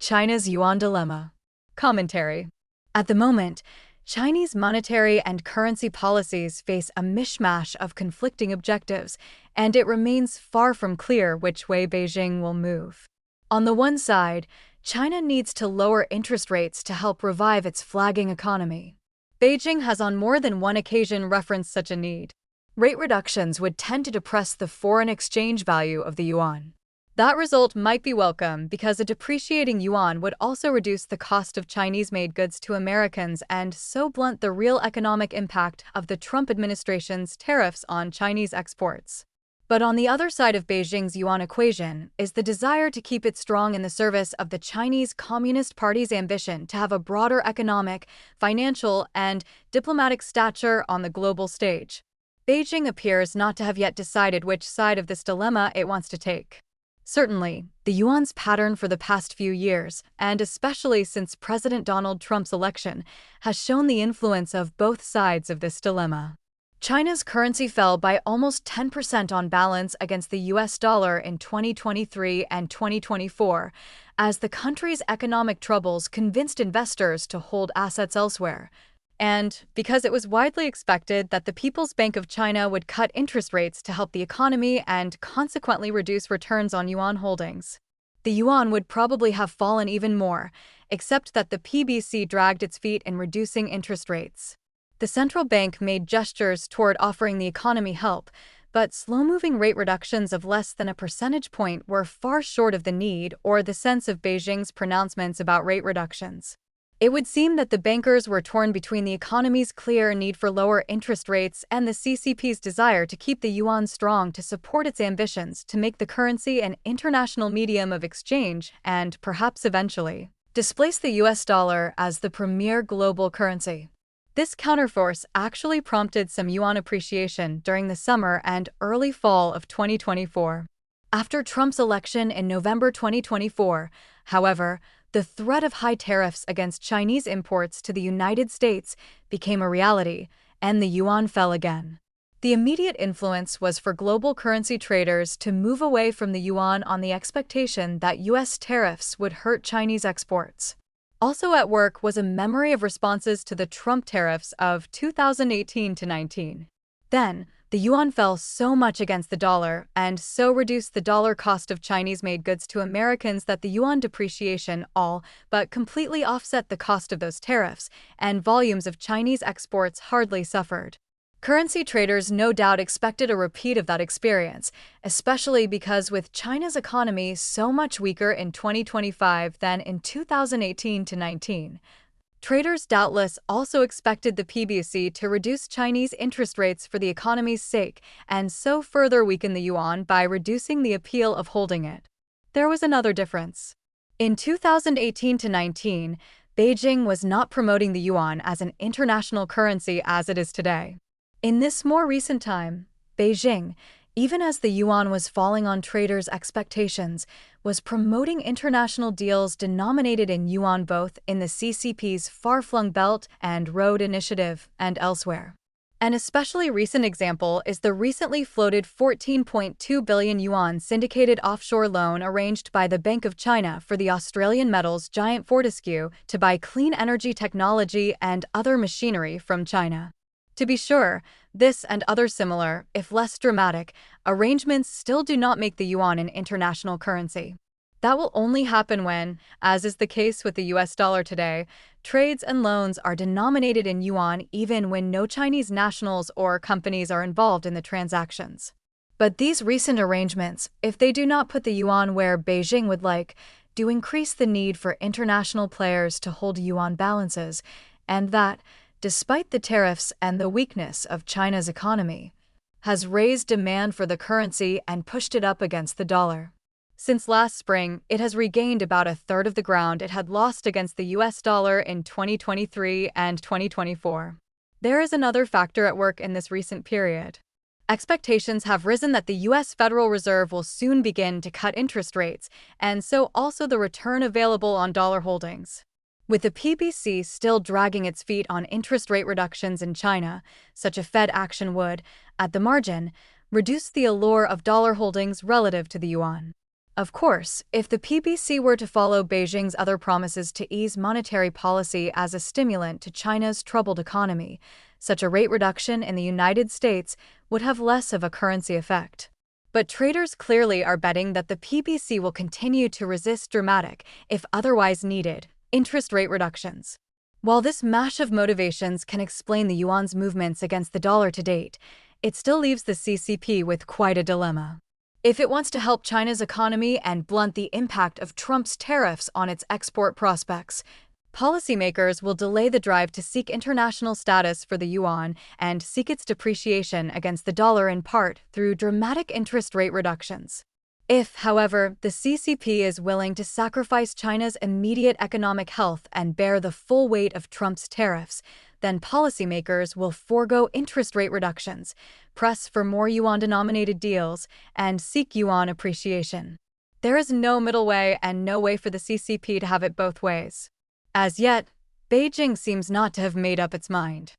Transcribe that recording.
China's Yuan Dilemma. Commentary. At the moment, Chinese monetary and currency policies face a mishmash of conflicting objectives, and it remains far from clear which way Beijing will move. On the one side, China needs to lower interest rates to help revive its flagging economy. Beijing has on more than one occasion referenced such a need. Rate reductions would tend to depress the foreign exchange value of the yuan. That result might be welcome because a depreciating yuan would also reduce the cost of Chinese-made goods to Americans and so blunt the real economic impact of the Trump administration's tariffs on Chinese exports. But on the other side of Beijing's yuan equation is the desire to keep it strong in the service of the Chinese Communist Party's ambition to have a broader economic, financial, and diplomatic stature on the global stage. Beijing appears not to have yet decided which side of this dilemma it wants to take. Certainly, the yuan's pattern for the past few years, and especially since President Donald Trump's election, has shown the influence of both sides of this dilemma. China's currency fell by almost 10% on balance against the US dollar in 2023 and 2024, as the country's economic troubles convinced investors to hold assets elsewhere. And because it was widely expected that the People's Bank of China would cut interest rates to help the economy and consequently reduce returns on yuan holdings. The yuan would probably have fallen even more, except that the PBC dragged its feet in reducing interest rates. The central bank made gestures toward offering the economy help, but slow-moving rate reductions of less than a percentage point were far short of the need or the sense of Beijing's pronouncements about rate reductions. It would seem that the bankers were torn between the economy's clear need for lower interest rates and the CCP's desire to keep the yuan strong to support its ambitions to make the currency an international medium of exchange and, perhaps eventually, displace the US dollar as the premier global currency. This counterforce actually prompted some yuan appreciation during the summer and early fall of 2024. After Trump's election in November 2024, however, the threat of high tariffs against Chinese imports to the United States became a reality, and the yuan fell again. The immediate influence was for global currency traders to move away from the yuan on the expectation that US tariffs would hurt Chinese exports. Also at work was a memory of responses to the Trump tariffs of 2018-19. Then, the yuan fell so much against the dollar and so reduced the dollar cost of Chinese-made goods to Americans that the yuan depreciation all but completely offset the cost of those tariffs, and volumes of Chinese exports hardly suffered. Currency traders no doubt expected a repeat of that experience, especially because with China's economy so much weaker in 2025 than in 2018-19. Traders doubtless also expected the PBC to reduce Chinese interest rates for the economy's sake and so further weaken the yuan by reducing the appeal of holding it. There was another difference. In 2018-19, Beijing was not promoting the yuan as an international currency as it is today. In this more recent time, Beijing, even as the yuan was falling on traders' expectations, was promoting international deals denominated in yuan both in the CCP's Far-Flung Belt and Road Initiative and elsewhere. An especially recent example is the recently floated 14.2 billion yuan syndicated offshore loan arranged by the Bank of China for the Australian metals giant Fortescue to buy clean energy technology and other machinery from China. To be sure, this and other similar, if less dramatic, arrangements still do not make the yuan an international currency. That will only happen when, as is the case with the US dollar today, trades and loans are denominated in yuan even when no Chinese nationals or companies are involved in the transactions. But these recent arrangements, if they do not put the yuan where Beijing would like, do increase the need for international players to hold yuan balances, and that, despite the tariffs and the weakness of China's economy, has raised demand for the currency and pushed it up against the dollar. Since last spring, it has regained about a third of the ground it had lost against the US dollar in 2023 and 2024. There is another factor at work in this recent period. Expectations have risen that the US Federal Reserve will soon begin to cut interest rates, and so also the return available on dollar holdings. With the PBC still dragging its feet on interest rate reductions in China, such a Fed action would, at the margin, reduce the allure of dollar holdings relative to the yuan. Of course, if the PBC were to follow Beijing's other promises to ease monetary policy as a stimulant to China's troubled economy, such a rate reduction in the United States would have less of a currency effect. But traders clearly are betting that the PBC will continue to resist dramatic, if otherwise needed, interest rate reductions. While this mash of motivations can explain the yuan's movements against the dollar to date, it still leaves the CCP with quite a dilemma. If it wants to help China's economy and blunt the impact of Trump's tariffs on its export prospects, policymakers will delay the drive to seek international status for the yuan and seek its depreciation against the dollar in part through dramatic interest rate reductions. If, however, the CCP is willing to sacrifice China's immediate economic health and bear the full weight of Trump's tariffs, then policymakers will forego interest rate reductions, press for more yuan-denominated deals, and seek yuan appreciation. There is no middle way and no way for the CCP to have it both ways. As yet, Beijing seems not to have made up its mind.